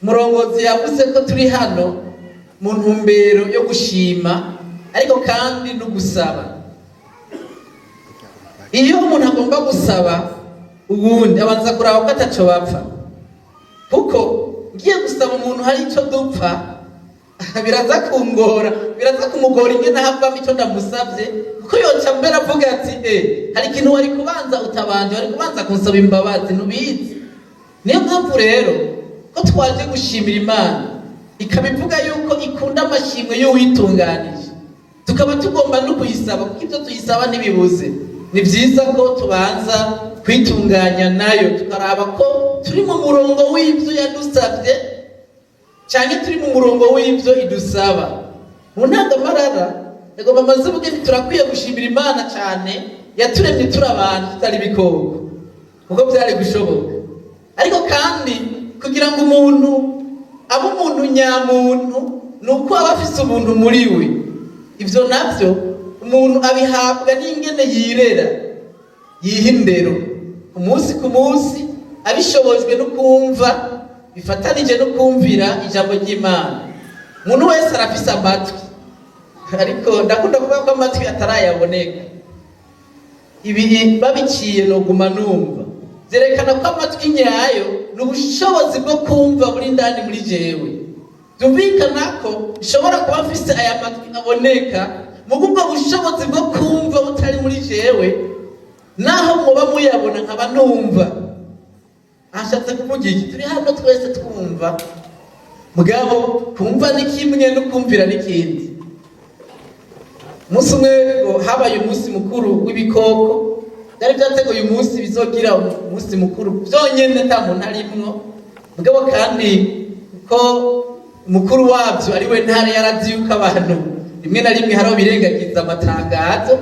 Murongozi yavuze ko turi hano mu ntumbero yo gushima ariko kandi no gusaba. Iyo umuntu agomba gusaba ubundi abanza kuraba ko ataco bapfa, kuko ngiye gusaba umuntu hari ico dupfa biraza kungora, biraza kumugora ingene havamo ico ndamusavye, kuko yoca mbere avuga ati hari ikintu wari kubanza utabanje, wari kubanza kunsaba imbabazi nubizi. Niyo mpamvu rero ko twaje gushimira Imana ikabivuga yuko ikunda amashimwe y'uwitunganije, tukaba tugomba no kuyisaba, kuko ibyo tuyisaba ntibibuze. Ni byiza ko tubanza kwitunganya nayo, tukaraba ko turi mu murongo w'ibyo yadusabye cyane turi mu murongo w'ibyo idusaba. Mu ntangamarara yagomba amaze ubwe turakwiye gushimira Imana cyane yaturemye turi abantu tutari bikoko, kuko byari gushoboka. Ariko kandi kugira ngo umuntu abe umuntu nyamuntu nuko aba afise ubuntu muri we. Ivyo navyo umuntu abihabwa n'ingene yirera, yihindero umunsi ku munsi, abishobojwe no kumva, bifatanije no kumvira ijambo ry'Imana. Umuntu wese arafise amatwi, ariko ndakunda kuvuga ko amatwi atarayaboneka. Ibi babiciye no guma numva zerekana ko amatwi nyayo n'ubushobozi bwo kumva buri ndani muri jewe. Byumvikana ko ishobora kuba mfise aya matwi aboneka, mugubwo bushobozi bwo kumva butari muri jewe, naho muba muyabona nkaba numva. Ashatse kuvuga iki? Turi hano twese twumva, mugabo kumva ni kimwe no kumvira n'ikindi. Umunsi umwe habaye umunsi mukuru w'ibikoko, byari byateguye uyu munsi bizogira umunsi mukuru byonyene nta muntu arimwo, mugabo kandi ko umukuru wabyo ari we ntare yarazi yuko abantu rimwe na rimwe hariho birengagiza amatangazo.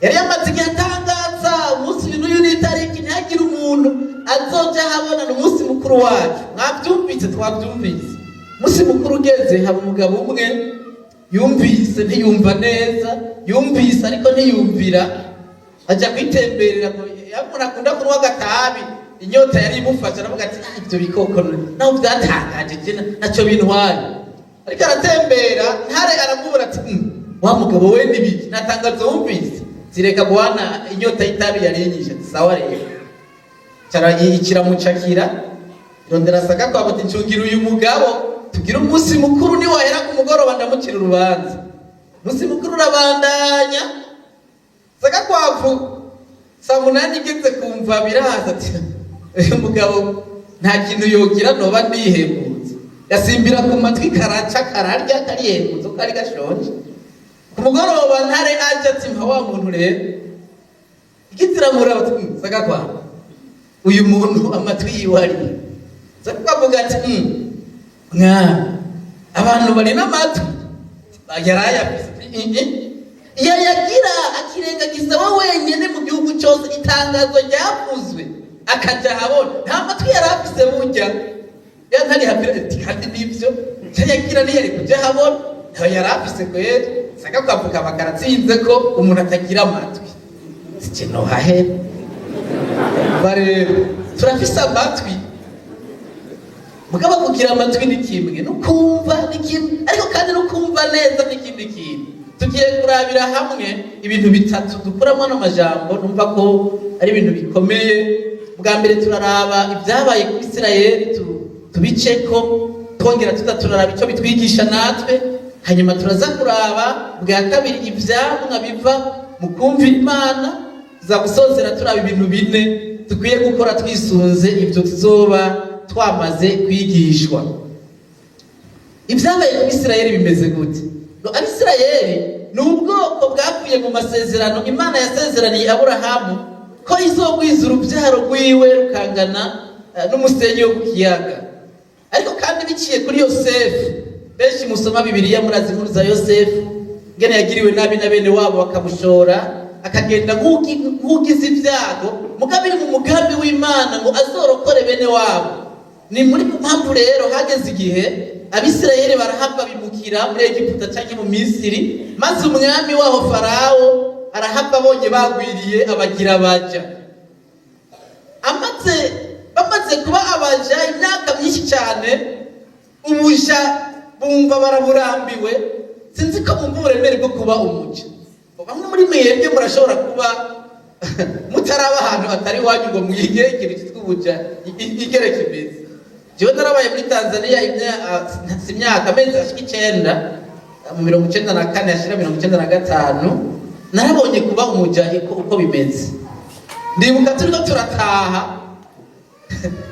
Yari yamaze igihe atangaza umunsi n'uyu n'itariki ntihagire umuntu azoja habona n'umunsi mukuru wacu. Mwabyumvise? Twabyumvise. Umunsi mukuru ugeze, haba umugabo umwe yumvise ntiyumva neza, yumvise ariko ntiyumvira, aja kwitemberera. Umuntu akunda kunywa agatabi, inyota yari imufasha, aravuga ati ibyo bikoko naho byatangaje je naco bintwaye. Ariko aratembera, ntare aramubura ati wa mugabo we n'ibiki natangazo wumvise? Zireka bwana, inyota y'itabi yari yinyishe. Sawa rero cara ikiramucakira rondera saka kwa bati ncungira uyu mugabo tugira umunsi mukuru, ni wahera ku mugoroba ndamucira urubanza. Umunsi mukuru urabandanya, saka kwavu saa munani igeze kumva biraza ati uyu mugabo nta kintu yogira noba ndihembutse. Gasimbira ku matwi karaca kararya karihembutse uko ari gashonje. Ku mugoroba ntare aje ati mpa wa muntu rero ikiziramura bati saka kwavu uyu muntu amatwi yiwari. Saka kwavuga ati mwana abantu bari n'amatwi yarayafise iyo yagira akirengagiza we wenyene mu gihugu cyose itangazo ryavuzwe akaja habona nta matwi yarafise burya ntari hafi kandi nivyo yagira ntiyari kuja habona nta yarafise kwera. Saka kwavuga bakaratsinze ko umuntu atagira amatwi sikino hahe bare turafise amatwi, mugabo kugira amatwi ni kimwe, no kumva ni kimwe, ariko kandi no kumva neza n'ikindi kintu. Tugiye kurabira hamwe ibintu bitatu dukuramo n'amajambo numva ko ari ibintu bikomeye. Bwa mbere turaraba ibyabaye ku Isirayeli, tubiceko, twongera turaraba icyo bitwigisha natwe, hanyuma turaza kuraba bwa kabiri ivyamwa biva mu kumvira Imana. Za gusozera turaba ibintu bine dukwiye gukora twisunze ibyo tuzoba twamaze kwigishwa. Ibyabaye ku Isirayeli bimeze gute? Abisirayeli ni ubwoko bwakuye mu masezerano Imana yasezeraniye Aburahamu ko izogwiza urubyaro rwiwe rukangana n'umusenyi wo ku kiyaga. Ariko kandi biciye kuri Yosefu, benshi musoma Bibiliya murazi inkuru za Yosefu, ngene yagiriwe nabi na bene wabo bakamushora akagenda nk'ugize ibyago, mugabiri mu mugambi w'Imana ngo azorokore bene wabo. Ni muri mpamvu rero hageze igihe Abisirayeli barahava bimukira muri Egiputa cyangwa mu Misiri, maze umwami waho Farawo arahava abonye bagwiriye abagira baja. Bamaze bamaze kuba abaja imyaka myinshi cyane, ubuja bumva baraburambiwe. Sinzi ko bumva uburemere bwo kuba umuja. Bamwe muri mwebwe murashobora kuba mutaraba ahantu hatari wanyu ngo mwige ikintu cyitwa ubuja igereka imizi. Jewe narabaye muri Tanzania imyaka amezi ashika 9 mu 1994 ashira 1995, narabonye kuba umuja uko bimeze. Ndibuka turiko turataha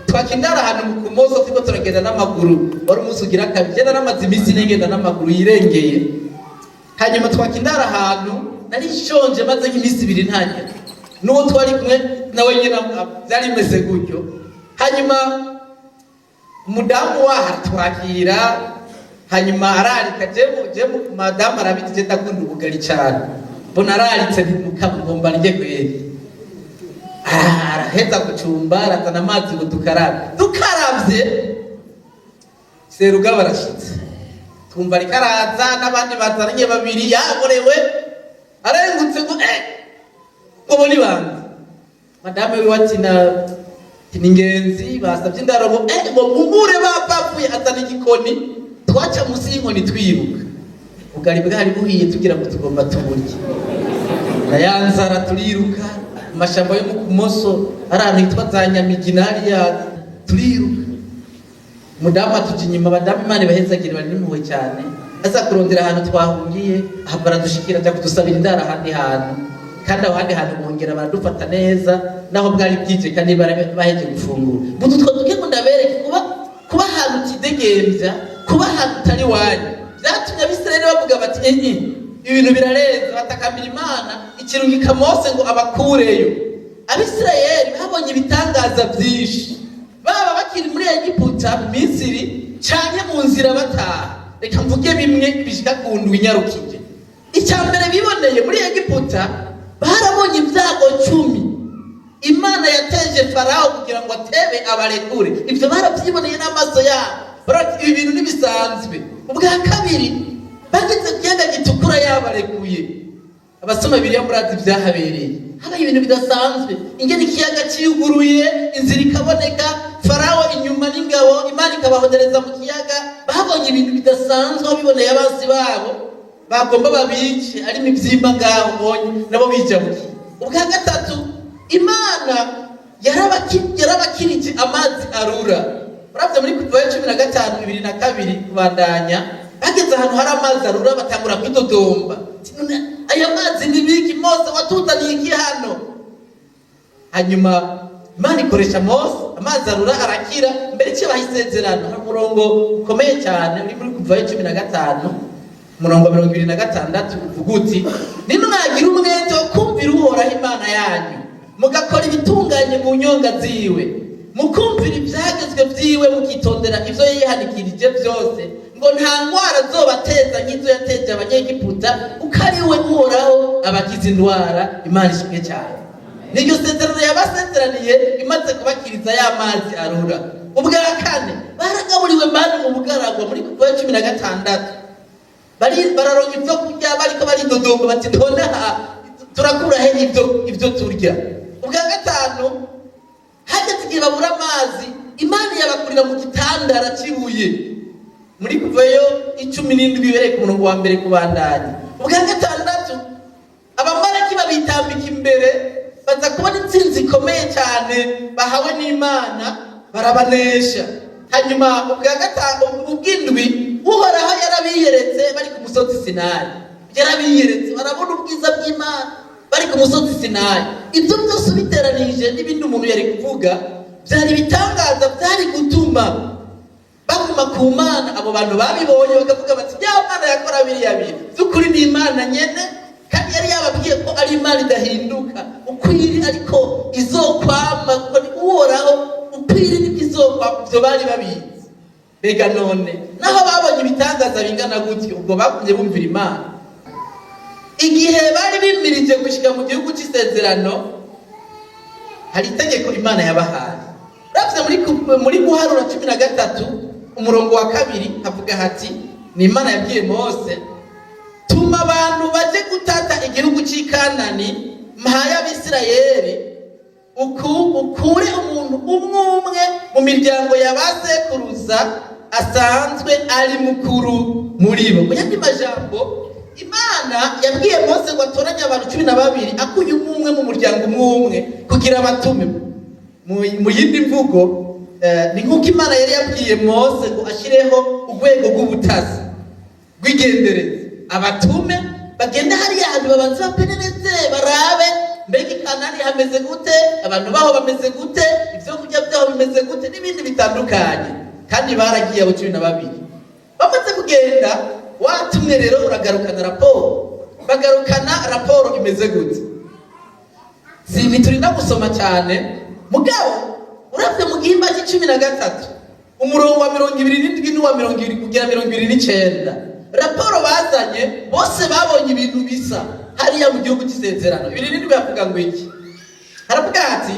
twakindara ahantu mu Kumoso, turiko turagenda n'amaguru, wari umunsi ugira kabiri, genda n'amazi imisi nengenda n'amaguru yirengeye. Hanyuma twakindara ahantu nari shonje maze nk'imisi 2 ntanya, n'uwo twari kumwe nawe nyine byari bimeze gutyo. Hanyuma umudamu waha twakira, hanyuma ararika je madamu arabitije ndakunda ubugari cyane, mbona araritse ntimukagomba rye kweri. Araheza gucumba arazana amazi ngo dukaravye, Seruga barashitse, twumva rikaraza n'abandi bazanye babiri yagorewe, arengutse ngo ngo ni bande. Madame we wati na ningenzi basavye indaro ngo mumure bapfuye, azana igikoni, twaca musi y'inkoni twiruka. Ubugari bwari buhiye tugira ngo tugomba tuburye, nayanzara turiruka amashamba yo mu Kumoso arantu hitwa za Nyamigina ya turiruka. Mudamu atuje inyuma, badamu Imana bahezagire bari nimpuwe cyane, aza kurondera ahantu twahungiye, aha baradushikira ajya kudusabira indara ahandi hantu, kandi aho handi hantu bongera baradufata neza naho bwari bwije kandi baheje gufungura. Butu twaduke ngo ndabereke kuba ahantu tidegembya, kuba ahantu utari wanyu byatumye Abisirayeli bavuga bati ibintu birareza, batakambira Imana ikirungika Mose ngo abakureyo. Abisirayeli babonye ibitangaza byinshi, baba bakiri muri Egiputa mu Misiri cyane mu nzira bataha. Reka mvuge bimwe bishika ku ndwi nyarukije. Icyambere biboneye muri Egiputa, barabonye ibyago 10 Imana yateje Farao kugira ngo atebe abarekure. Ibyo barabyiboneye n'amaso yabo, barati ibi bintu nibisanzwe. Ubwa kabiri bageze kuyaga gitukura yabarekuye. Abasoma Bibiliya murazi byahabereye, habaye ibintu bidasanzwe, ingene ikiyaga cyuguruye, inzira ikaboneka, Farao inyuma n'ingabo, Imana ikabahodereza mu kiyaga. Babonye ibintu bidasanzwe, biboneye abansi babo bagomba babice, ari imibyimba ngaho bonye nabo bijabukiye. Ubwa gatatu Imana yarabakirije amazi arura. Uravye muri Kuva 15:22 kubandanya, bageze ahantu hari amazi arura batangura kwidodomba, aya mazi nibiki Mose watuzaniye iki hano? Hanyuma Imana ikoresha Mose, amazi arura arakira, mbere cyo bahisezerano. Hari umurongo ukomeye cyane uri muri Kuva 15 umurongo 26 uvuga uti, nimwagira umwete wo kumvira Uhoraho Imana yanyu, mugakora ibitunganye mu nyonga ziwe, mukumvira ibyagezwe byiwe, mukitondera ivyo yihanikirije byose, ngo nta ndwara zobateza nk'izo yateje Abanyegiputa, ukariwe Uhoraho abakiza indwara. Imana ishimwe cyane. Niryo sezerano yabasezeraniye imaze kubakiriza ya mazi arura. Ubwa kane baragaburiwe manu mu bugaragwa muri Kuva 16, bararonka ibyo kurya, bariko baridodomba bati tona turakura he ibyo turya. Ubwa gatanu hageze igihe babura amazi, Imana yabakurira mu gitandara cibuye muri Kuvayo 17 bereka umurongo wa mbere kubandanya. Ubwa gatandatu abamaraki babitambika imbere, baza kubona intsinzi ikomeye cyane bahawe n'Imana, barabanesha. Hanyuma ubwa gatanu ubwindwi Uhoraho yarabiyeretse bari ku musozi Sinayi, yarabiyeretse barabona ubwiza bw'Imana bari ku musozi Sinayi. Ibyo byose biteranije n'ibindi umuntu yari kuvuga, byari bitangaza, byari gutuma baguma ku Mana. Abo bantu babibonye bakavuga bati ya Mana yakora biriya bintu by'ukuri ni Imana nyene, kandi yari yababwiye ko ari Imana idahinduka, ukwiri ariko izokwama, kuko ni Uhoraho ukwiri n'ikizokwama. Ibyo bari babizi. Bega none naho babonye ibitangaza bingana gutyo, ubwo bakunye bumvira Imana. Igihe bari bimirije gushika mu gihugu cy'isezerano, hari itegeko Imana yabahaye. Ravye muri Guharura 13 umurongo wa 2 havuga hati, ni Imana yabwiye Mose, tuma abantu baje gutata igihugu cy'Ikanani mpaye Abisirayeli, ukure umuntu umwe mu miryango ya ba sekuruza asanzwe ari mukuru muri bo. Mu yandi majambo, Imana yabwiye Mose ngo atoranye abantu 12 akuye umwe mu muryango umwe kugira abatume. Mu yindi mvugo, ni nk'uko Imana yari yabwiye Mose ngo ashireho urwego rw'ubutasi rw'igendereza, abatume bagende hariya hantu babanza baperereze barabe mbega Kanani hameze gute, abantu baho bameze gute, ibyo kurya byaho bimeze gute n'ibindi bitandukanye. Kandi baragiye abo 12. Bamaze kugenda, watumwe rero uragarukana raporo. Bagarukana raporo imeze gute? Si biturinda gusoma cyane, mugabo uravye mu gihimba c'13 umurongo wa 27 n'uwa 20 kugera 29, raporo bazanye bose babonye ibintu bisa hariya mu gihugu cy'isezerano. 27 bavuga ngo iki? Haravuga ati,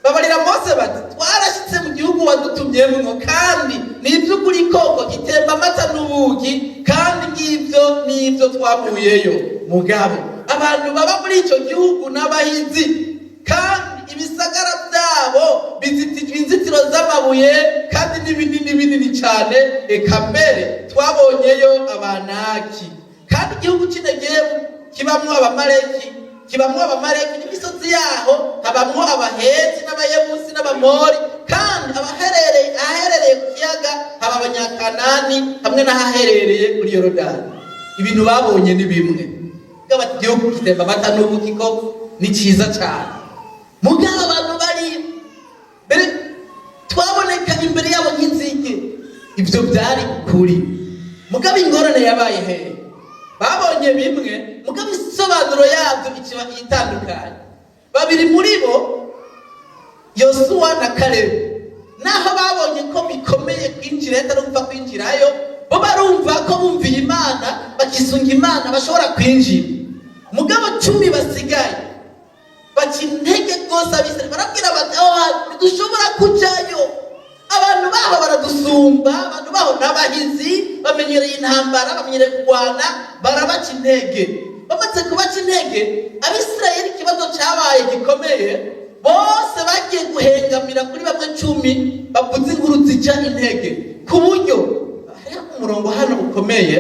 babarira Mose bati, twarashitse mu gihugu wadutumyemwo, kandi n'ivy'ukuri koko gitemba amata n'ubuki, kandi ngivyo n'ivyo twavuyeyo. Mugabo abantu baba muri ico gihugu n'abahizi, kandi ibisagara byabo bizitijwe inzitiro z'amabuye, kandi n'ibinini cyane. Eka mbere twabonyeyo Abanaki, kandi igihugu cy'Inegebu kibamwo Abamaleki n'imisozi yaho habamwo Abaheti n'Abayebusi n'Abamori, kandi ahaherereye ku kiyaga haba Abanyakanani hamwe n'ahaherereye kuri Yorodani. Ibintu babonye ni bimwe. Bw'abati igihugu kitemba amata n'ubuki koko ni cyiza cyane. Mugabo abantu bari mbere twaboneka imbere yabo nk'inzige. Ibyo byari kuri. Mugabo ingorane yabaye he? Babonye bimwe, mugabo isobanuro yabyo ikiba itandukanye. Babiri muri bo, Yosuwa na Kalebu, naho babonye ko bikomeye kwinjira atari gupfa kwinjirayo, bo barumva ko bumviye Imana, bakisunga Imana bashobora kwinjira. Mugabo 10 basigaye baca intege rwose abisirayeli, barabwira bati, dushobora kujayo, abantu baho baradusumba, abantu baho n'abahizi bamenyereye intambara, bamenyereye kurwana, barabaca intege. Bamaze kubaca intege, Abisirayeli ikibazo cyabaye gikomeye, bose bagiye guhengamira kuri bamwe 10 bavuze inkuru zica intege, ku buryo hariho umurongo hano ukomeye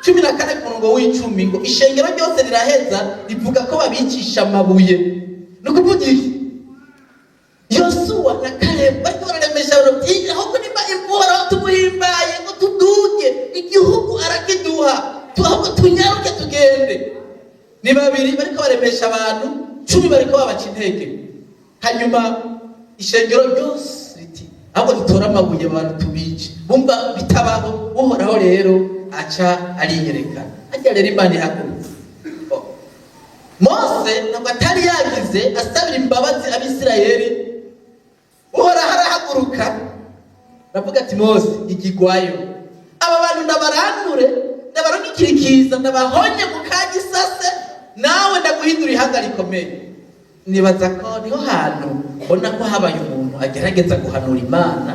14 ku murongo w'10 ngo ishengero ryose riraheza rivuga ko babicisha amabuye. Nukuvuga iki? Yosuwa na Kalebu bariko bararemesha abantu, ahubwo nimba imvura tumuhimbaye ngo tuduge igihugu arakiduha, ahubwo tunyaruke tugende. Ni babiri bariko baremesha abantu, 10 bariko babaca intege. Hanyuma ishengero ryose riti, ahubwo dutora amabuye abantu tubice. Bumva bitabaho, Uhoraho rero aca ariyereka. Ajya rero Imana ihagurutse. Mose ntabwo atari yagize asabira imbabazi Abisirayeli, Uhoraho arahaguruka aravuga ati, Mose igigwayo, aba bantu ndabarandure, ndabarungikirikiza, ndabahonye mu kagisase, nawe ndaguhindura ihanga rikomeye. Nibaza ko niho hantu mbona ko habaye umuntu agerageza guhanura Imana,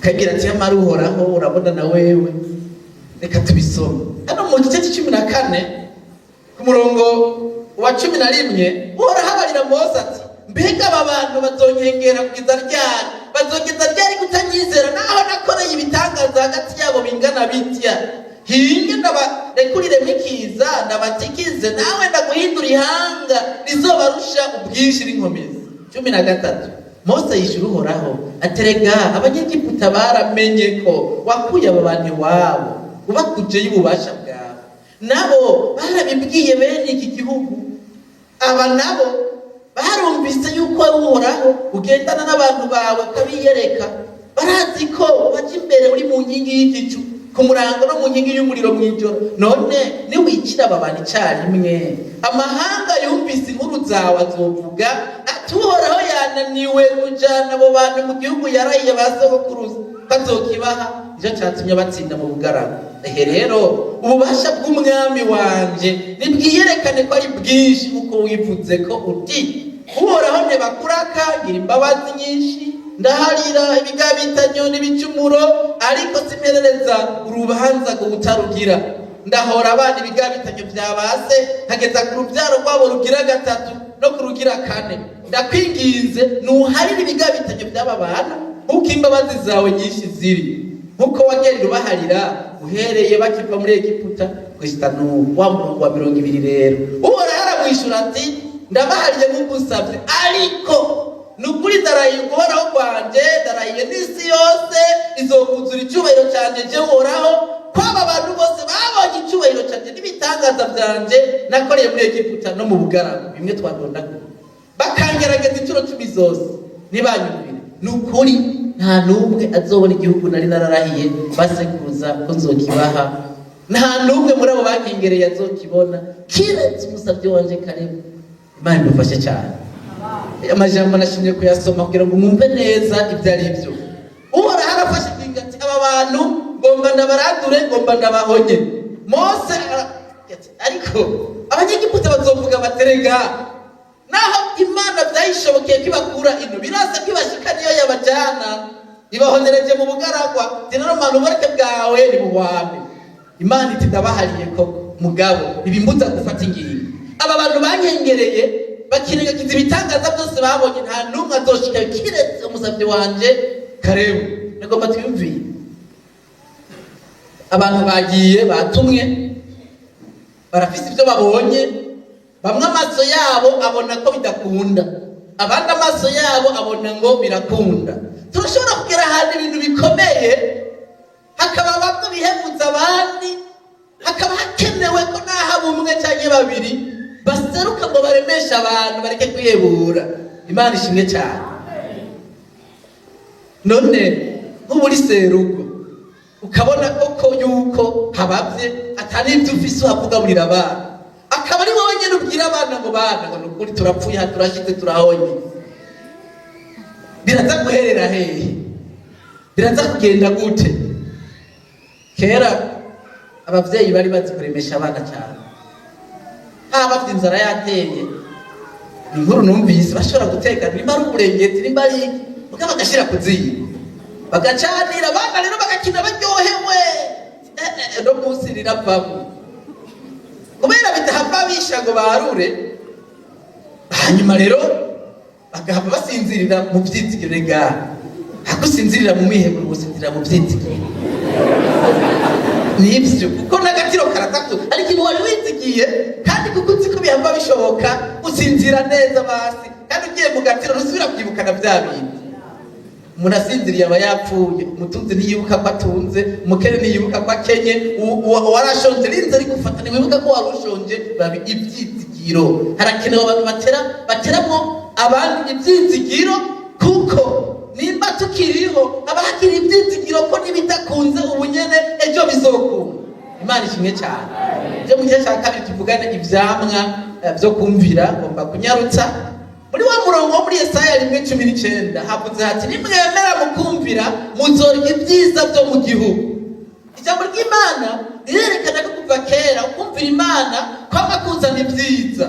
kagira ati, amara Uhoraho urabona na wewe. Reka tubisome hano mu gice c'14 ku murongo wa 11. Uhoraho abarira Mose ati, mbega aba bantu bazonyengera kugeza ryari? Bazogeza ryari kutanyizera naho nakoreye ibitangaza hagati yabo bingana bitya? Hinge ndabarekurire mikiza, ndabatikize, nawe ndaguhindura ihanga rizobarusha ubwinshi n'inkomezi. 13. Mose yishura Uhoraho aterega Abanyegiputa baramenye ko wakuye aba bantu iwabo ubakuje y'ububasha bwawe, nabo barabibwiye bene iki gihugu. Aba nabo barumvise yuko ari Uhoraho ugendana n'abantu bawe kabiyereka, barazi ko baje imbere uri mu nkingi y'igicu, ku murango no mu nkingi y'umuriro mw'ijoro. None niwikira aba bantu icyarimwe, amahanga yumvise inkuru zawe azovuga ati, Uhoraho yananiwe kujana abo bantu mu gihugu yarahiye ba sogokuruza bazokibaha. Nicyo cyatumye batsinda mu bugarama. Rero ububasha bw'umwami wanje nibwiyerekane ko ari bwinshi, uko wivuze ko uti, Uhoraho ntibakuraka, ngira imbabazi nyinshi, ndaharira ibigabitanyo n'ibicumuro, ariko simperereza urubanza ngo utarugira. Ndahora abana ibigabitanyo bya base, hageza ku rubyaro rwabo rugira 3 no ku rugira 4. ndakwinginze nuharire ibigabitanyo by'aba bantu nk'uko imbabazi zawe nyinshi ziri, nk'uko wagenda ubaharira uhereye bakiva muri Egiputa gushika n'ubu. Wa murongo wa 20 rero uhoraho aramwishura ati ndabahariye nk'uko usabye, ariko nukuri ndarahiye uhoraho kwanje, ndarahiye n'isi yose izokuzura icyubahiro cyanjye je uhoraho, ko aba bantu bose babonye icyubahiro cyanjye n'ibitangaza byanje nakoreye muri Egiputa no mu bugaragwa bimwe twadondagura, bakangerageza inshuro 10 zose ntibanyumvire. Nukuri nta n'umwe azobona igihugu nari nararahiye basekuruza ko nzokibaha, nta n'umwe muri abo bakengereye azokibona kiretse umusavyi wanje Kalebu. Imana idufashe cyane. Amajambo nashimye kuyasoma kugira ngo mwumve neza ibyo ari byo. Uhoraho arafashe ingingo ati aba bantu ngomba ndabarandure, ngomba ndabahonye. Mose ariko abanyegiputa bazovuga baterega, naho Imana byayishobokeye kwibakura ino birasa kwibashika niyo yabajana ibahonereje mu bugaragwa, tinaro manu bareke bwawe ni buwame. Imana iti ndabahariye koko mugabo ibimbuza gufata ingingo. Aba bantu banyengereye bakirengagiza ibitangaza byose babonye, nta n'umwe azoshika kiretse umusavyi wanje Kalebu. Nagomba twiyumviye abantu bagiye batumwe barafise ibyo babonye, bamwe amaso yabo abona ko bidakunda, abandi amaso yabo abona ngo birakunda. Turashobora kugera ahantu ibintu bikomeye, hakaba bamwe bihemutsa abandi, hakaba hakenewe ko naho umwe cyangwa babiri baseruka ngo baremeshe abantu bareke kwiyebura. Imana ishimwe cyane. None nk'uburi serugo ukabona koko yuko habavye atari ibyo ufise uhavugaburira abana, akaba ari wowe nyene ubwira abana ngo bana ngo nukuri turapfuye aha turashitse turahonye, biraza guherera hehe? Biraza kugenda gute? Kera abavyeyi bari bazi kuremesha abana cyane, bafite inzara yateye, inkuru numvise bashobora guteka nimba ari uburengeti nimba ari muga bagashira kuziba bagacanira abana rero bagakina baryohewe, no munsi riravamo kubera bitahava bisha ngo barure, hanyuma rero bagahava basinzirira mu vyitsigiro. Rega hakusinzirira mu miheburo, gusinzirira mu vyitsigiro nibyo, kuko n'agatiro karatatu ari ikintu wari wizigiye, kandi kuko uzi ko bihava bishoboka usinzira neza basi, kandi ugiye mu gatiro rusubira kwibukana bya bintu. Umuntu asinziriye aba yapfuye, umutunzi ntiyibuka ko atunze, umukene ntiyibuka ko akenye, warashonje n'inzara igufata ntiwibuka ko wari ushonje. Babi ibyizigiro, harakenewe abantu bateramo abandi ibyizigiro, kuko nimba tukiriho haba hakiri ibyizigiro ko nibitakunze ubunyene ejo bizokunda. Imana ishimwe cyane. Byo mu gihe cya kabiri tuvugane ivyamwa byo kumvira, ngomba kunyarutsa muri wa murongo wo muri Yesaya 1:19 havuze hati nimwemera mukumvira muzorya ibyiza byo mu gihugu. Ijambo ry'Imana rirerekana ko kuva kera ukumvira Imana kwaba kuzana ibyiza,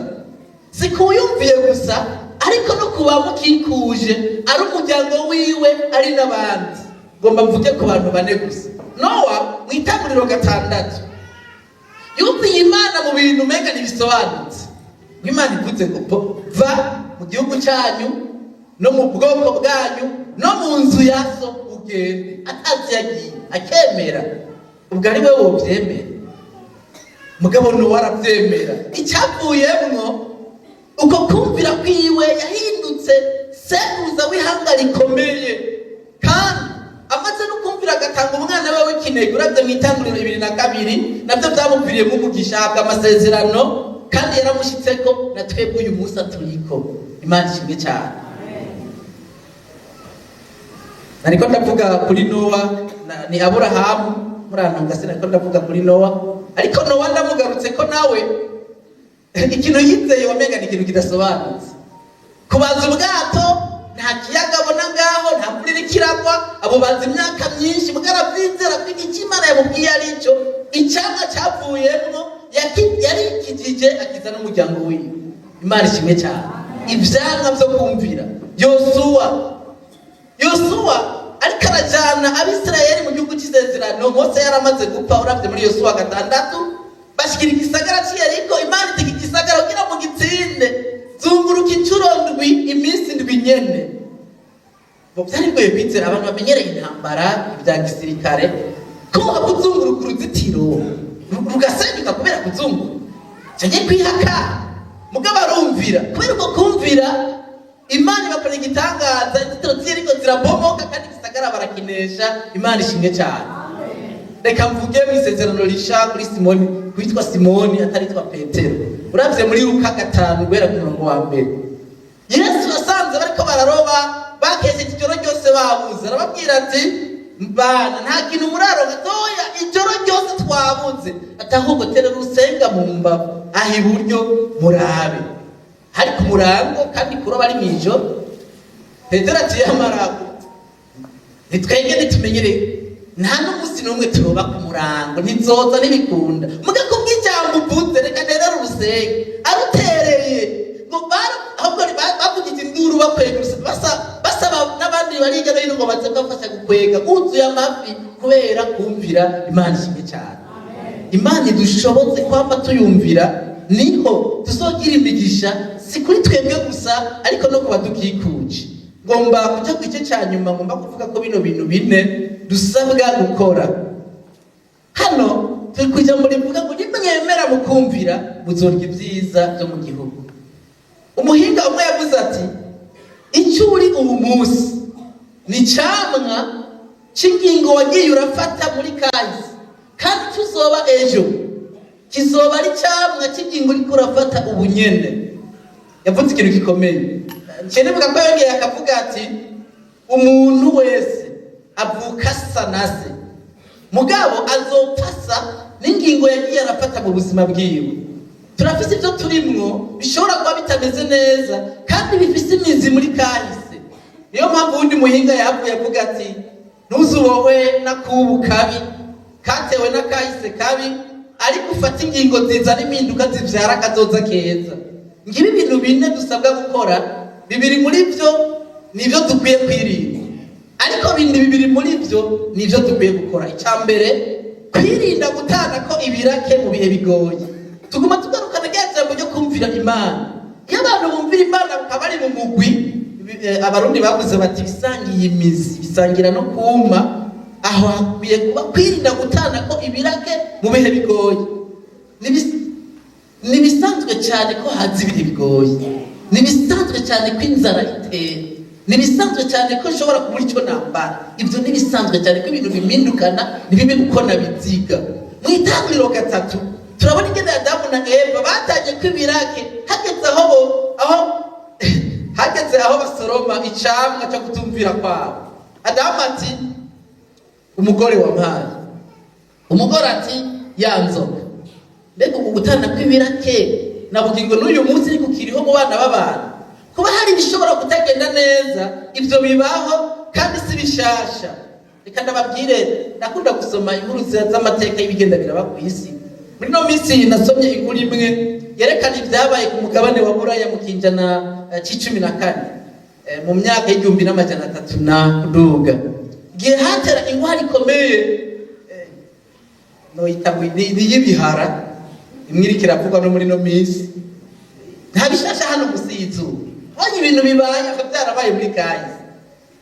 si kuyumviye gusa ariko no kuba mukikuje, ari umuryango wiwe ari n'abandi. Ngomba mvuge ku bantu bane gusa. Nowa mu Itanguriro 6 yumviye Imana mu bintu mega ntibisobanutse. Imana ivuze ngo va mu gihugu cyanyu no mu bwoko bwanyu no mu nzu ya so ugende, atazi yagiye akemera. Ubwo ari we wobyemera, mugabo no warabyemera. Icyavuyemwo uko kumvira kwiwe yahindutse sekuruza w'ihanga rikomeye, kandi amaze no kumvira agatanga umwana we w'ikinege. Uravye mu Itanguriro 2:2 navyo byamupfiriye umugisha, ahabwa amasezerano kandi yaramushitseko na twebwe uyu munsi turiko. Imana ishimwe cyane. Nariko ndavuga kuri Nowa ni Aburahamu, murantunga sinariko ndavuga kuri Nowa, ariko Nowa ndamugarutse ko nawe ikintu yizeye wamenga ni ikintu kidasobanutse. Kubaza ubwato, nta kiyaga abona ngaho, nta mvura iriko iragwa, abo bazi imyaka myinshi mugaravyizera ko iki Imana yamubwiye ari cyo, icyamwa cyavuyemwo yarikijije akiza n'umuryango wiwe. Imana ishimwe cyane. Ivyamwa byo kumvira. Yosuwa ariko arajana Abisirayeli mu gihugu cy'isezerano. Mose yaramaze gupfa, uravye muri Yosuwa 6 bashikira igisagara cy'Yeriko. Imana iteka igisagara kugira mu gitsinde, zunguruka inshuro ndwi iminsi ndwi nyene. Byari bigoye kwizera abantu bamenyereye intambara ibya gisirikare ko abuzunguruka uruzitiro rugasenyuka kubera kuzunguruka cyane kwihaka mugabo arumvira kubera ko kumvira Imana ibakora igitangaza inzitiro ziriko zirabomoka kandi gisagara barakinesha. Imana ishimwe cyane. Reka mvuge mu isezerano risha kuri Simoni kwitwa Simoni ataritwa Petero. Uravye muri Luka 5 guhera ku murongo wa mbere, Yesu asanze bariko bararoba bakeshe ijoro ryose babuze, arababwira ati bana nta kintu muraro gatoya ijoro ryose twabuze, atahubwo tere rusenga mu mbavu aho iburyo murabe hari ku murango kandi kuroba ari mwijoro. Petero ati yamarago nitwenge nitumenyere nta n'umunsi n'umwe turoba ku murango ntizoza n'ibikunda muga kubw'ijambo uvuze reka rero urusenge arutereye ngo ahubwo bavugije induru bakwega basaba n'abandi bariga no hino ngo baze bafasha gukwega uzuye amafi kubera kumvira. Imana ishimwe cyane. Imana idushoboze kwamba tuyumvira niho tuzogira imigisha si kuri twebwe gusa ariko no kuba dukikuje. Ngomba kujya ku gice cya nyuma, ngomba kuvuga ko bino bintu bine dusabwa gukora. Hano turi kujya muri mvuga ngo nimwemera mukumvira muzorya ibyiza byo mu gihugu. Umuhinga umwe yavuze ati icyo uri ubu munsi ni camwa cy'ingingo wagiye urafata muri kahise, kandi tuzoba ejo kizoba ari camwa cy'ingingo uriko urafata ubu nyene. Yavuze ikintu gikomeye cyane, vuga ko yongeye akavuga ati umuntu wese avuka sanase mugabo azopfasa n'ingingo yagiye arafata mu buzima bwiwe. Turafise ibyo turimwo bishobora kuba bitameze neza kandi bifise imizi muri kahise. Niyo mpamvu undi muhinga yavuye avuga ati ntuzubowe nakubu kabi katewe na kahise kabi, ariko ufata ingingo nziza n'impinduka zivyara kazoza keza. Ngibi ibintu bine dusabwa gukora, bibiri muri byo nivyo dukwiye kwirinda, ariko bibiri muri byo nivyo dukwiye gukora. Icambere kwirinda gutana ko ibirake mu bihe bigoye. Tuguma tugarukana ryajambo ryo kumvira Imana. Iyo abantu bumvira Imana bakaba ari mu mugwi, abarundi bavuze bati bisangiye imizi bisangira no kuma, aho hakwiye kuba kwirinda gutana ko ibirake mu bihe bigoye. Nibisanzwe cyane ko hazi ibihe bigoye, nibisanzwe cyane ko inzara itera, nibisanzwe cyane ko nshobora kubura icyo nambara. Ibyo nibisanzwe cyane ko ibintu bimindukana nibibe uko nabiziga. Mu Itangiriro 3 turabona ingene Adamu na Eva batanye kw'ibirake hageze aho basoroma icamwa cyo kutumvira kwabo. Adamu ati umugore wampaye, umugore ati yanzoka. Mbega ubu gutana kw'ibirake nabugingo n'uyu munsi ariko kiriho mu bana b'abantu. Kuba hari bishobora kutagenda neza, ibyo bibaho kandi si bishasha. Reka ndababwire, nakunda gusoma inkuru z'amateka y'ibigenda biraba ku isi. Muri no minsi nasomye inkuru imwe yerekana ibyabaye ku mugabane wa Buraya mu kinjana c'14 mu myaka y'1300 na kuduga. Gihe hatera ingwara ikomeye no itabwidi y'ibihara imwiri kiravugwa no muri no minsi. Nta bishasha hano gusizu. Bonye ibintu bibaye akabyarabaye muri kahise.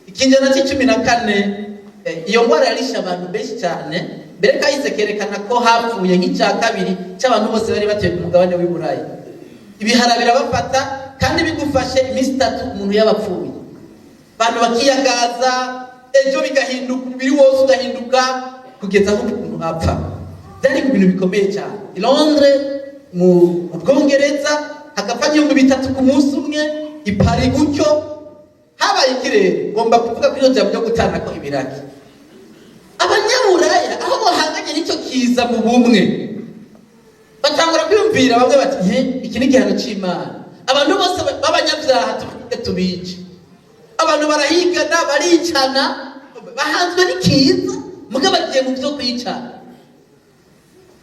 Ikinjana c'14 iyo ngwara yarisha abantu benshi cyane. Mbere kahise kerekana ko hapfuye nk'icya kabiri cy'abantu bose bari batuye ku mugabane w'i Burayi. Ibihara birabafata kandi bigufashe iminsi 3 umuntu yabapfuye. Abantu bakiyagaza, ejo bigahinduka, umubiri wose ugahinduka kugeza aho umuntu apfa. Byari ibintu bikomeye cyane. I Londres mu Bwongereza hagapfa 3 ku munsi umwe, i Paris gutyo. Habaye ikirere, ngomba kuvuga kuri ibyo byo gutana ko ibiraki. Abanyaburaya aho bahanganye n'icyo kiza mu bumwe batangura kwiyumvira, bamwe bati iki ni gihano cy'Imana, abantu bose b'abanyabyaha tubice. Abantu barahigana baricana bahanzwe n'ikiza muga bagiye mu byo kwicana.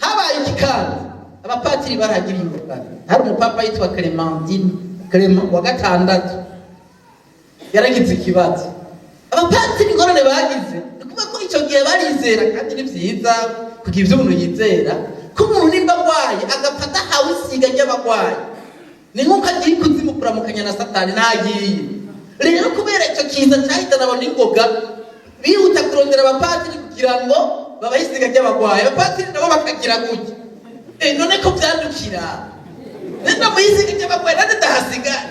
Habaye ikikaza, abapatiri baragiriye ingorane. Hari umupapa yitwa Clement wa gatandatu yaragize ikibazo. Abapatiri ingorane bagize kuba ko icyo gihe barizera, kandi ni byiza kugira ibyo umuntu yizera, ko umuntu nimba agwaye agafata hawe isiga ry'abagwayi ni nk'uko agiye ikuzimu kuramukanya na satani ntagiye. Rero kubera icyo kiza cyahitana abantu n'ingoga bihuta kurondera abapatiri kugira ngo babahe isiga ry'abagwayi. Abapatiri nabo bakagira gutya, none ko byandukira nenda mu isiga ry'abagwayi nande ndahasigara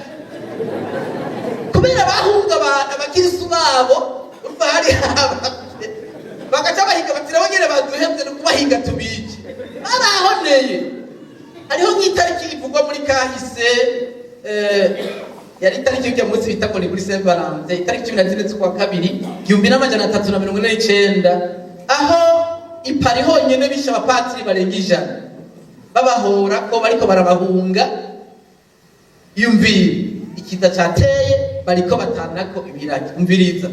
kubera bahunga abakirisu babo urumva hari bagaca bahiga batira bonyene baduhevye no kubahiga tubice barahoneye. Hariho nk'itariki ivugwa muri kahise yari itariki y'ujya munsi bita ngo ni kuri Saint Valentin, itariki 14 z'ukwa kabiri 1349, aho ipari honyene bisha abapatiri barenga 100 babahora ko bariko barabahunga. Yumvira ikiza cateye bariko batanako ibiraki. Umviriza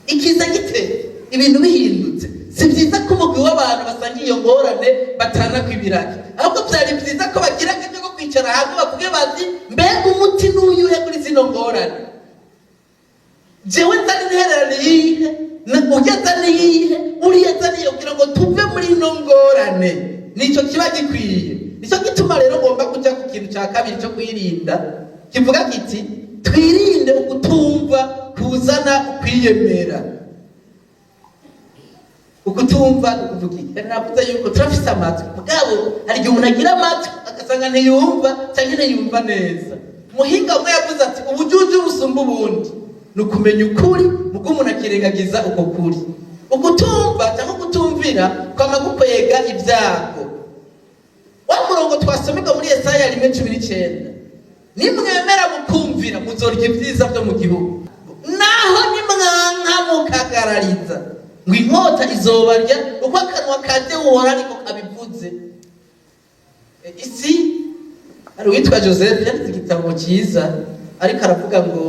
ikiza giteye ibintu bihindutse. Si byiza ko umugwi w'abantu basangiye iyo ngorane batanako ibiraki, ahubwo byari byiza ko bagira akajya ko kwicara hamwe bavuge bati mbega umuti n'uyuhe kuri zino ngorane, jewe nzani intererano yihe ujya zani yihe uriya zaniye kugira ngo tuve muri ino ngorane. Nico kiba gikwiye. Nico gituma rero ngomba kuja ku kintu cya kabiri cyo kwirinda kivuga kiti twirinde ukutumva kuzana ukwiyemera. Ukutumva ukuvuga navuze yuko turafise amatwi mugabo hari igihe umuntu agira amatwi agasanga ntiyumva cyangwa ntiyumva neza. Muhinga umwe yavuze ati ubujuju busumba ubundi ni ukumenya ukuri mugo umuntu akirengagiza uko kuri. Ukutumva cyangwa kutumvira kwama gukwega ibyago. Wa murongo twasomeka muri Yesaya 1:19, nimwemera mukumvira muzorya ibyiza byo mu gihugu, naho nimwanka mukagarariza ngo inkota izobarya uko akanwa kanje uhora ariko kabivuze. Isi ari witwa Joseph yanditse igitabo cyiza ariko aravuga ngo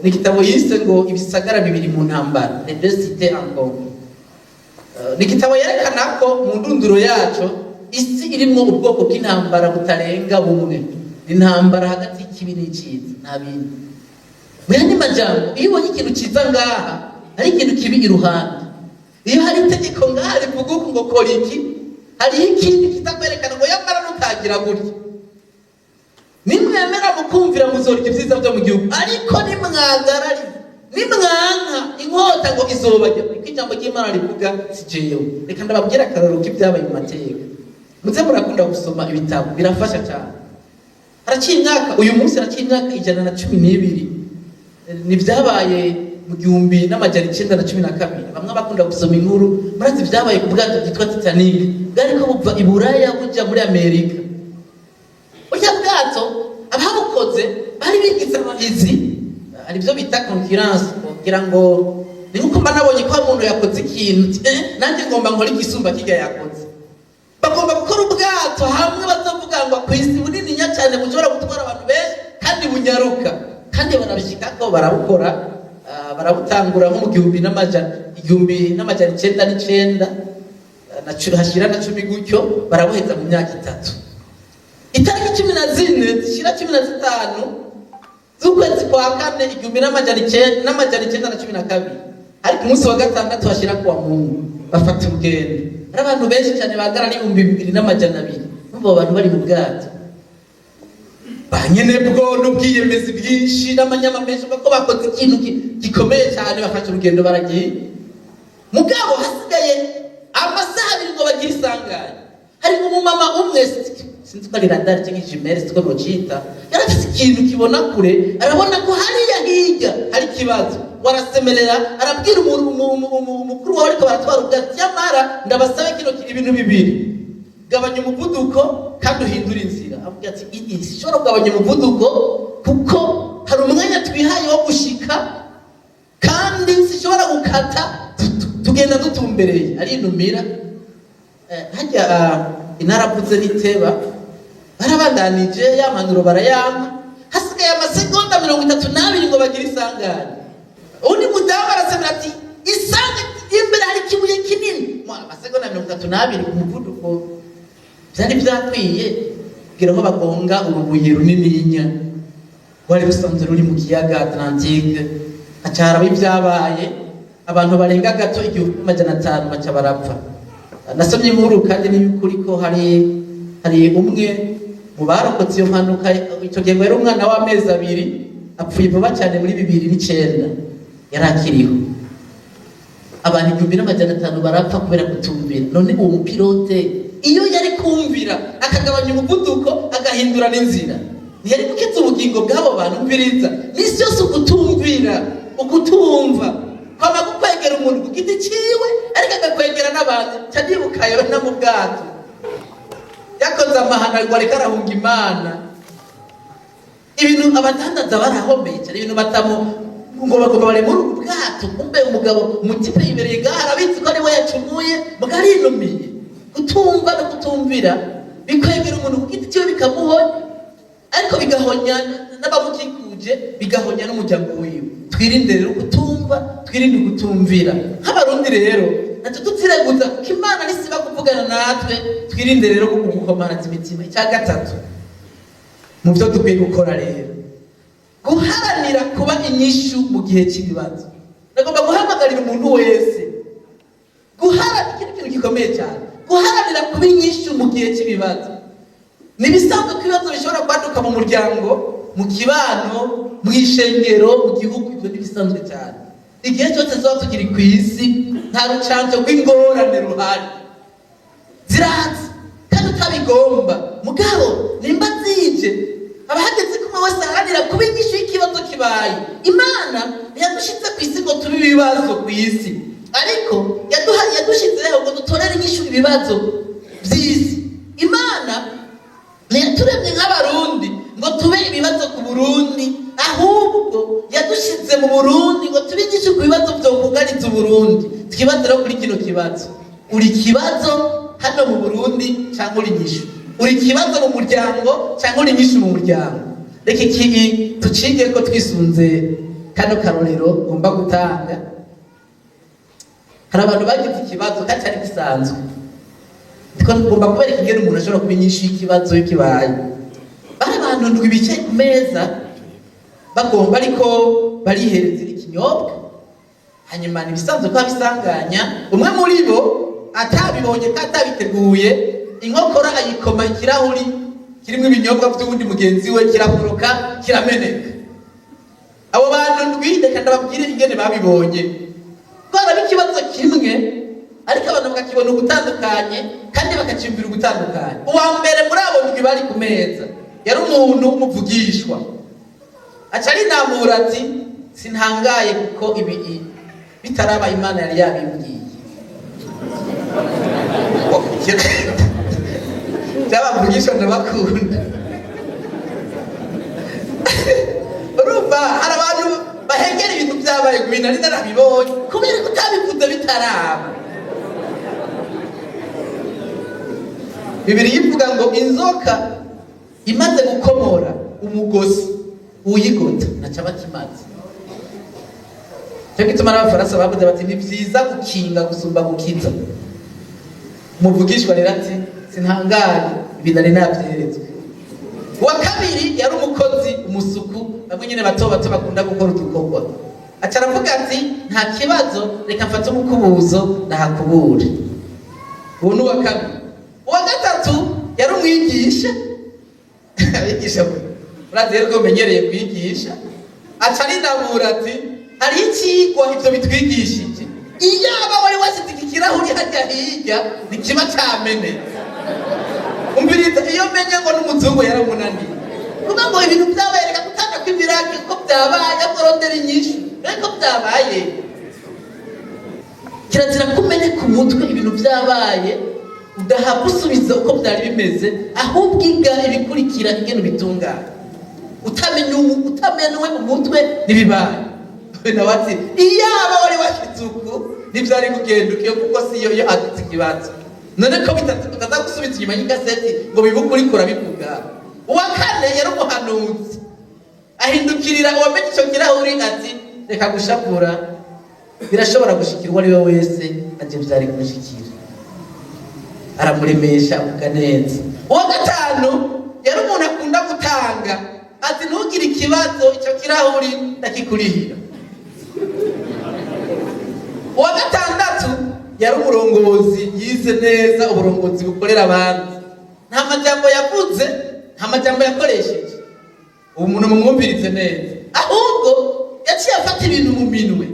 ni igitabo yise ngo ibisagara bibiri mu ntambara, les deux cités en combat. Ni igitabo yerekana ko mu ndunduro yacu isi irimo ubwoko bw'intambara butarenga bumwe. Intambara hagati y'ikibi n'icyiza nta bindi. Mwene majambo iyo ubonye ikintu cyiza ngaha hari ikintu kibi iruhande, iyo hari itegeko ngaha rivuga ngo kora iki, hari ikindi kitakwerekana ngo yamara nutagira gutya. Nimwemera mukumvira muzorya ibyiza byo mu gihugu, ariko nimwagarariza nimwanka inkota ngo izobajya. Niko ijambo ry'Imana rivuga si jewe. Reka ndababwira akararo k'ibyabaye mu mateka. Muze murakunda gusoma ibitabo birafasha cyane. Haraciye imyaka uyu munsi haraciye imyaka 112 ni byabaye mu 1912. Bamwe bakunda gusoma inkuru murazi byabaye ku bwato bwitwa Titanic bwari ko buva i Buraya buja muri Amerika. Urya bwato ababukoze bari bigize abahizi, ari byo bita concurrence, kugira ngo ni nkuko mba nabonye ko umuntu yakoze ikintu nanjye ngomba nkora igisumba kijya yakoze. Bagomba gukora ubwato hamwe bazovuga ngo kwisi bunini nya cyane bushobora gutwara abantu benshi kandi bunyaruka, kandi barabishika ko barabukora. Barabutangura nko mu 1909 hashira na 10 gutyo barabuheza mu myaka 3. Itariki 14 zishira 15 z'ukwezi kwa 4 1912 ariko umunsi wa gatandatu hashira kwa Mungu bafata urugendo. Ari abantu benshi cyane bagara ni 2200 numva abantu bari mu bwato banyene bwo n'ubwiyemezi bwinshi n'amanyama menshi bako bakoze ikintu gikomeye cyane. Bafata urugendo baragiye, mugabo hasigaye amasaha 2 ngo bagire isanganya. Hari umumama umwe sinzi ko ari radar cyangwa ijimere siko nocita, yarafite ikintu kibona kure, arabona ko hariya hirya hari kibazo. Warasemerera arabwira umukuru wawe ariko baratwara ubwatsi, yamara ndabasabe kino ibintu bibiri: gabanya umuvuduko kandi uhindura inzira. Avuga ati ishobora kugabanya umuvuduko kuko hari umwanya twihaye wo gushika, kandi sishobora gukata tugenda dutumbereye. Arinumira hajya inaravuze niteba barabandanije yamanuro barayama, hasigaye amasegonda 32 ngo bagire isanganya. Undi mudamu arasemera ati isanga imbere hari kibuye kinini. Amasegonda 32 ku muvuduko byari byakwiye kugira ngo bagonga urubuye runininya wari rusanzwe ruri mu kiyaga Atlantique. Acara bibyabaye abantu barenga gato 1500 baca barapfa. Nasomye inkuru kandi ni ukuri ko hari umwe mu barokotse iyo mpanuka icyo gihe yari umwana w'amezi 2 apfuye vuba cyane muri 2009 yari akiriho. Abantu 1500 barapfa kubera kutumvira. None uwo mupilote iyo yari kumvira akagabanya umuvuduko agahindura n'inzira, ntiyari gukiza ubugingo bw'abo bantu. Mbiriza n'isi yose ukutumvira, ukutumva kwama gukwegera umuntu ku giti ciwe ariko akakwegera n'abantu. Cyadibukayo na mu bwato yakoze amahana ngo ariko arahunga Imana. Ibintu abatandaza barahomeye cyane, ibintu batamo ngo bagomba bare muri ubwato. Kumbe umugabo umutipe yibereye gahara abizi ko ari we yacumuye mugarinumiye. Kutumva no kutumvira bikwegera umuntu ku giti ciwe bikamuhonya, ariko bigahonya n'abamukikuje, bigahonya n'umuryango wiwe. Twirinde rero kutumva, twirinde kutumvira. Nk'abarundi rero natwe tuzireguza ko Imana nisiba kuvugana natwe, twirinde rero gukomaraza imitima. Icya gatatu mu byo dukwiye gukora rero, guharanira kuba inyishu mu gihe cy'ibibazo. Nagomba guhamagarira umuntu wese guharanira ikintu gikomeye cyane, guharanira kuba inyishu mu gihe cy'ibibazo. Nibisanzwe ko ibibazo bishobora kwaduka mu muryango, mu kibano, mu ishengero, mu gihugu. Ibyo nibisanzwe cyane. Igihe cyose tuba tukiri ku isi nta rucanco rw'ingorane ruhari, ziraza kandi utabigomba. Mugabo nimba zije abahageze ko wese aharanira kuba inyishu y'ikibazo kibaye. Imana yadushize ku isi ngo tube ibibazo ku isi, ariko yadushizeho ngo dutorere inyishu ibibazo by'isi. Imana ntiyaturemye nk'abarundi ngo tube ibibazo ku Burundi, ahubwo yadushize mu Burundi ngo tube inyishu ku bibazo byokugariza Uburundi. Twibaze rero kuri kino kibazo, uri kibazo hano mu Burundi cyangwa uri inyishu? Uri kibazo mu muryango cyangwa uri inyishu mu muryango? Reka iki tucige ko twisunze kano karorero ngomba gutanga. Hari abantu bagize ikibazo cyari gisanzwe, ndiko ngomba kubereka ingene umuntu ashobora kuba inyishu y'ikibazo kibaye. Bari abantu ndwi bicaye ku meza bagomba ariko barihereza ikinyobwa, hanyuma nibisanzwe ko abisanganya. Umwe muri bo atabibonye ko atabiteguye, inkokora ayikoma ikirahuri kirimo ibinyobwa by'ubundi mugenzi we, kiraporoka kirameneka. Abo bantu ndwi reka ndababwire ingene babibonye. Bara ikibazo kimwe ariko abantu bakakibona ugutandukanye kandi bakacyumvira ugutandukanye. Uwa mbere muri abo ndwi bari ku meza yari umuntu w'umuvugishwa. Acari namura ati sintangaye kuko ibi bitaraba Imana yari yabimbwiye. Ndabavugisha ndabakunda. Urumva hari abantu bahengera ibintu byabaye ku bintu ariko narabibonye kubera ko utabivuze bitaraba. Bibiliya ivuga ngo inzoka imaze gukomora umugozi uyigota nacaba kimaze. Cyo gituma n'abafaransa bavuze bati ni byiza gukinga gusumba gukiza. Umuvugishwa rero ati sintangaye ibintu ari nabyeretswe. Uwa kabiri yari umukozi umusuku, bamwe nyine bato bato bakunda gukora udukorwa. Aca aravuga ati nta kibazo, reka mfate umukubuzo ndahakubure. Uwo ni uwa kabiri. Uwa gatatu yari umwigisha. Abigisha urazi rero ko menyereye kwigisha. Aca arinabura ati hari ikigwa ivyo bitwigishije, iyaba wari wasize ikirahuri hajya hirya nikiba cyamenetse. Umbiriza iyo menye ngo n'umuzungu yaramunaniye kuba ngo ibintu byabaye reka gutanga kw'ibiraki ko byabaye akorondera inyishu ariko byabaye. Kirazira kumenye ku mutwe ibintu byabaye udahabwa usubiza uko byari bimeze, ahubwo iga ibikurikira ingene bitungana. Utamenwe mu mutwe nibibaye. Nawe ati iyaba wari washize uko ntibyari kugenda ukiyo kuko siyo iyo adutse ikibazo. None ko bitaza gusubiza inyuma y'ikaseti ngo bibuke uri kurabivuga. Uwa kane yari umuhanuzi, ahindukirira uwamenye icyo kirahuri ati reka gushapura, birashobora gushikira uwo ari we wese, ati byari kumushikira. Aramuremesha avuga neza. Uwa gatanu yari umuntu akunda gutanga, ati ntugire ikibazo, icyo kirahuri ndakikurihira. Uwa gatandatu yari umurongozi yize neza uburongozi bukorera abandi. Nta majambo yavuze nta majambo yakoresheje. Ubu umuntu mumwumvirize neza, ahubwo yaciye afata ibintu mu minwe,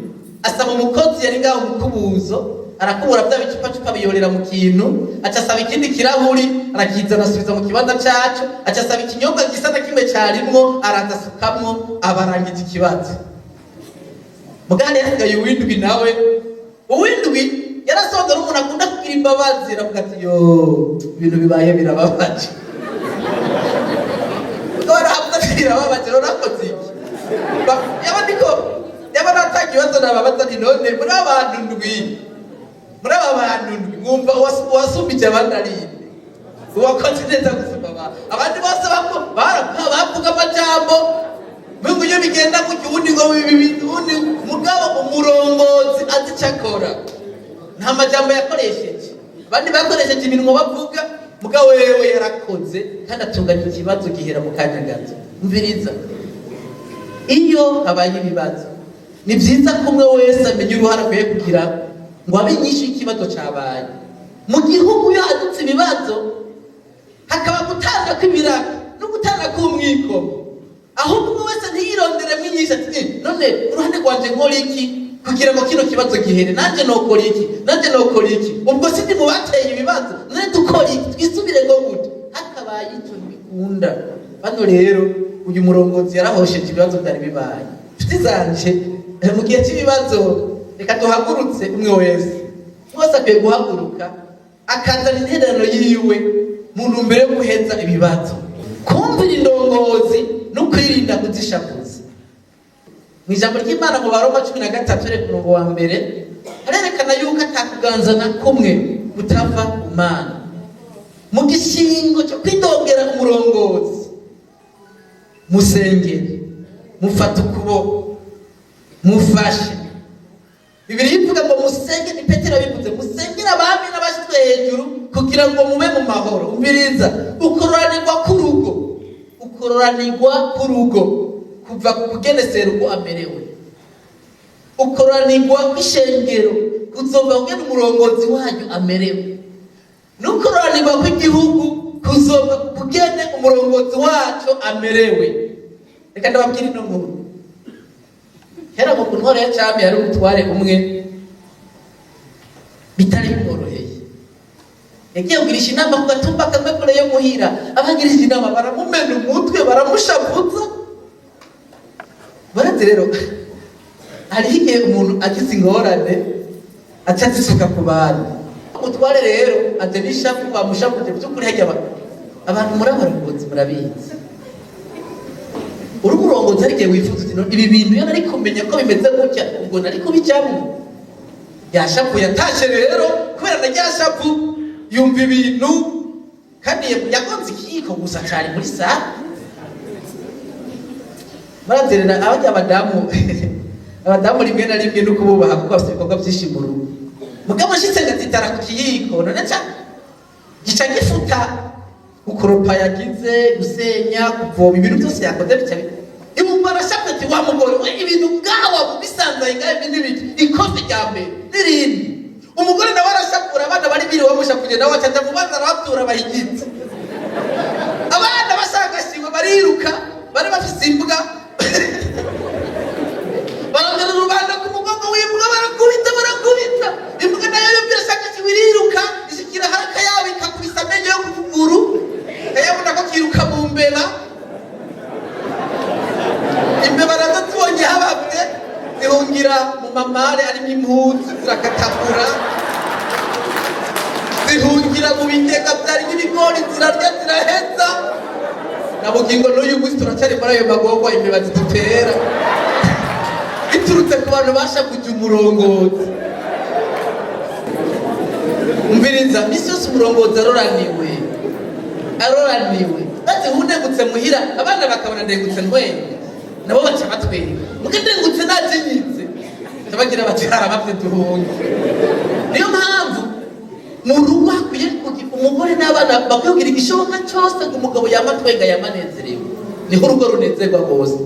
asaba umukozi yari ngaho umukubuzo, arakubura bya bicupa biyorera mu kintu, aca asaba ikindi kirahuri, arakizana asubiza mu kibanza cacu, aca asaba ikinyobwa gisa na kimwe carimwo, aradasukamwo, abarangije ikibazo. Mugande yasigaye uwindwi nawe, uwindwi yarasonga n'umuntu akunda kugira imbabazi, aravuga ati yo ibintu bibaye birababaje. Birababaje urakoze iki? Yaba natanga ibibazo nababaza nti none muri abantu ndwi mwumva uwasumbije abandi ari inde? Uwakoze neza gusumba abandi bose bavuga amajambo mungu iyo bigenda gutya ubundi ngo ubundi mugabo umurongozi azi icyo akora nta majambo yakoresheje, abandi bakoresheje iminwa bavuga, mugabo wewe yarakoze kandi atunganya ikibazo gihera mu kanya gato. Umviriza, iyo habaye ibibazo ni byiza ko umwe wese amenya uruhare akwiye kugira ngo abe nyinshi y'ikibazo cyabaye. Mu gihugu iyo hadutse ibibazo hakaba gutanga kw'ibiraka no gutanga k'umwikomo, ahubwo umwe wese ntiyironderemo inyinshi ati none uruhande rwanje nkora iki kugira ngo kino kibazo gihere, nanjye nokora iki, ubwo sindi mu bateye ibibazo, none dukora iki, twisubire ngo gute. Hakabaye icyo ntibikunda. Bano rero uyu murongozi yarahosheje ibibazo byari bibaye. Nshuti zanje, mu gihe cy'ibibazo reka duhagurutse, umwe wese akwiye guhaguruka akazana intererano yiwe mu ntumbero yo guheza ibibazo, kumvira indongozi no kwirinda kuzishavuza. Mu ijambo ry'Imana mu Baroma 13 reka umurongo wa mbere harerekana yuko atakuganza na kumwe gutava ku Mana. Mu gishingo cyo kwidongera umurongozi, musengere, mufata ukuboko, mufashe. Bibiliya ivuga ngo musenge, ni Petero bivuze, musengere abami n'abashitwe hejuru kugira ngo mube mu mahoro. Umviriza, ukororanirwa k'urugo kuva ku kugenesera uko amerewe, ukororanirwa kw'ishengero kuzova kugena umurongozi wanyu amerewe, n'ukororanirwa kw'igihugu kuzova kugene umurongozi wacu amerewe. Reka ndababwira ino nkuru. Hera mu ntwaro ya cyami yari umutware umwe bitari bimworoheye, yagiye kugirisha inama ku gatumba kamwe kure yo muhira. Abagirije inama baramumena umutwe, baramushavuza. Barazi rero hariho igihe umuntu agize ingorane aca azisuka ku bantu. Umutware rero aje n'ishavu bamushavuje by'ukuri. Hajya abantu muri abarongozi murabizi, uri umurongozi ari igihe wifuza uti ibi bintu iyo nari kumenya ko bimeze gutya ubwo nari kubijyamo. Yashavu yatashe rero kubera na ryashavu yumva ibintu kandi yagonze ikiyiko gusa cyari muri saa. Barazerera abajya abadamu rimwe na rimwe nuko bubaha kuko bafite ibikorwa byinshi mu rugo. Mugabo ashitse ngatitara ku kiyiko none gica gifuta ukoropa yagize, gusenya, kuvoma, ibintu byose yakoze bicaye. Ibu barashaka ati wa mugore we ibintu ngawa bisanzaye ngaye n'ibiki ikoze ryambere nirindi. Umugore nawe arashakura abana bari biri wamusha kugenda wacaca mu bana rabatura bahigitse. Abana basangashimwe bariruka bari bafise imbwa barangana rubanda ku mugongo w'imbwa barakubita. Imbwa nayo yumvira sangashimwe iriruka ishikira haraka yawe ikakubisa amenyo yo ku kuguru, kayabona ko kiruka mu mbeba. Imbeba nazo tubonye hababwe zihungira mu mamare arimo impuzu zirakatagura, zihungira mu bigega byari n'ibigori zirarya ziraheza. Nabugingo n'uyu munsi turacyari muri ayo magorwa imbeba zidutera biturutse ku bantu bashavuye umurongozi. Umviriza, misi yose umurongozi aroraniwe maze hundengutse muhira abana bakabona ndengutse ntwenga, nabo baca batwenga. Muge ndengutse nazinyitse bagira bati harabavye duhunge. Niyo mpamvu mu rugo hakwiye umugore n'abana bakwiye kugira igishoboka cyose ngo umugabo yamatwenga yamanezerewe, niho urugo runezerwa rwose.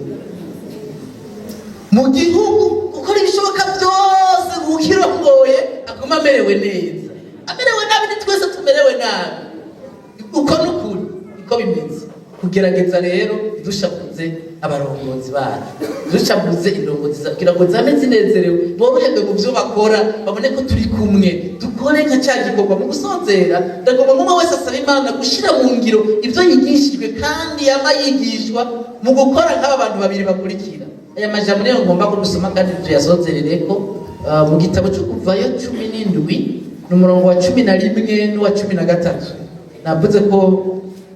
Mu gihugu gukora ibishoboka byose ukirongoye aguma amerewe neza. Amerewe nabi ni twese tumerewe nabi. Uko n'ukuri niko bimeze. kugerageza rero dushabuze abarongozi bacu, dushabuze indongozi kugira ngo zame zinezerewe, boroherwe mu byo bakora, babone ko turi kumwe, dukore nka cya gikorwa mu gusozera. Ndagomba umwe wese asaba Imana gushira mu ngiro ibyo yigishijwe kandi yama yigishwa mu gukora nk'aba bantu babiri bakurikira. Aya majambo niyo ngomba kudusoma kandi tuyasozerereko mu gitabo cyo Kuvayo 17 n'umurongo wa 11 n'uwa 13. Navuze ko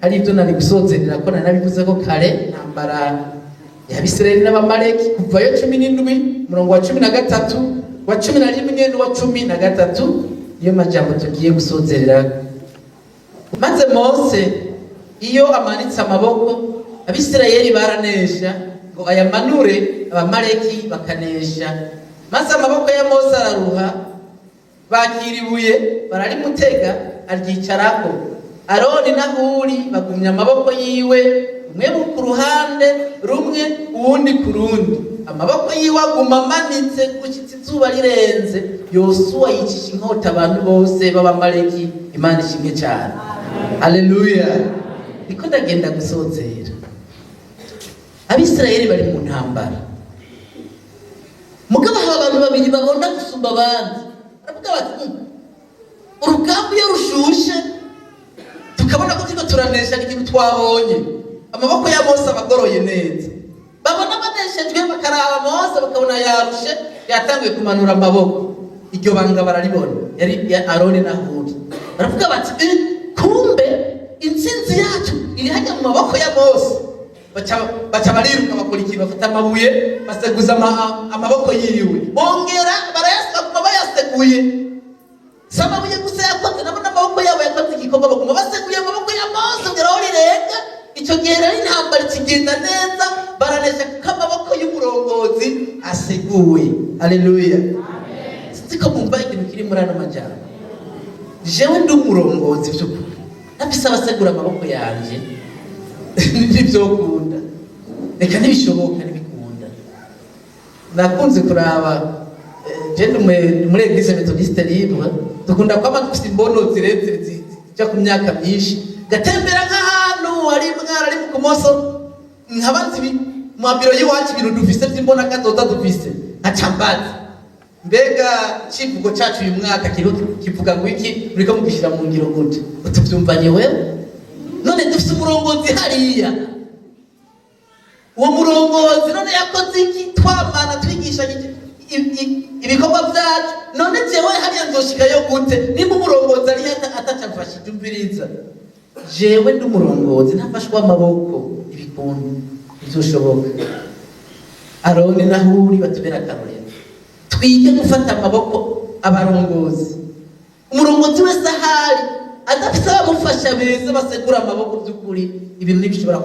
hari ibyo nari gusozerera ko nanabivuze ko kare, ntambara y'Abisirayeli n'Abamaleki, Kuvayo 17 umurongo wa 13, wa 11 n'uwa 13, niyo majambo tugiye gusozerera. Maze Mose iyo amanitse amaboko, Abisirayeli baranesha ngo ayamanure, Abamaleki bakanesha. Maze amaboko ya Mose araruha, bakiribuye bararimutega aryicarako. Aroni na Huri bagumya amaboko yiwe, umwe ku ruhande rumwe uwundi ku rundi. Amaboko yiwe aguma amanitse gushitsa izuba rirenze. Yosuwa yicisha inkota abantu bose b'Abamaleki. Imana ishimwe cyane. Haleluya. Niko ndagenda gusozera. Abisirayeli bari mu ntambara, mugabo aba abantu babiri babona gusumba abandi. Aravuga bati urugamba iyo rushushe tukabona ko turiko turanesha n'ikintu twabonye, amaboko ya Mose abagoroye neza, babona baneshejwe, bakaraba Mose bakabona yarushe, yatanguye kumanura amaboko. Iryo banga bararibona, yari ya Aroni na Huri. Baravuga bati kumbe intsinzi yacu iri hajya mu maboko ya Mose. Baca bariruka bakora ikintu, bafata amabuye baseguza amaboko yiwe, bongera barayasaguma bayaseguye. Samabuye gusa yakoze, nabo n'amaboko yabo yakoze igikorwa, baguma baseguye amaboko ya Mose ngeraho rirenga. Icyo gihe rero intambara ikigenda neza, baranesha kuko amaboko y'umurongozi aseguye. Haleluya. Siko mumva ikintu kiri muri ano majambo. Jewe ndi umurongozi by'ukuri, nafise abasegura amaboko yanje ntibyokunda, reka ntibishoboka ntibikunda. Nakunze kuraba muri Eglise Methodiste Libre, dukunda kwama dufise imbono zirezire zija ku myaka myinshi, gatembera nk'ahantu ari mwara ari mu kumoso, nkabanzi mu mabiro y'iwacu ibintu dufise by'imbona kazoza dufise nkacambaza, mbega kivugo cyacu uyu mwaka kivuga ngo iki, muriko mugishira mu ngiro gute? Utuvyumvanye wewe? None dufise umurongozi hariya, uwo murongozi none yakoze iki? Twamana twigisha ibikorwa byacu, none jewe hariya nzoshikayo gute nimba umurongozi ari atacamfashije? Umviriza, jewe ndi umurongozi ntafashwa amaboko, ibikunda bizoshoboka. Aroni na Huri batubera akarorero, twige gufata amaboko abarongozi. Umurongozi wese ahari adafite abamufasha beza basegura amaboko, by'ukuri ibintu ntibishobora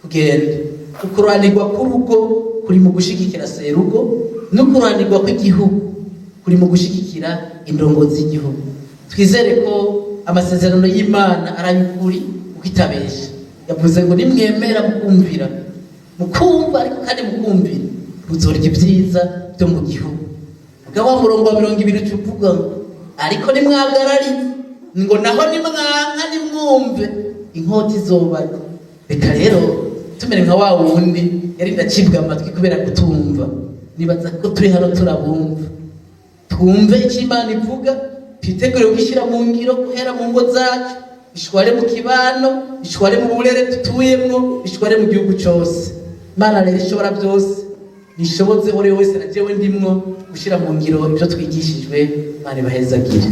kugenda. Ukuranirwa k'urugo kuri mu gushigikira serugo, no kuranirwa kw'igihugu kuri mu gushigikira indongozi z'igihugu. Twizere ko amasezerano y'Imana arayukuri ukitabesha. Yavuze ngo nimwemera mukumvira, mukumva ariko kandi mukumvira, muzorya ibyiza byo mu gihugu. Mugabo wa murongo wa 20 tuvuga ariko nimwagararize ngo naho nimwanka nimwumve inkota izobaka. Reka rero tumere nka wa wundi yari ndacibwa amatwi kubera kutumva. Nibaza ko turi hano turabumva, twumve icyo Imana ivuga, twitegure gushyira mu ngiro guhera mu ngo zacu, bishware mu kibano, bishware mu burere tutuyemwo, bishware mu gihugu cyose. Imana rero ishobora byose, nishoboze uri wese na jewe ndimwo gushyira mu ngiro ibyo twigishijwe. Imana ibahezagire.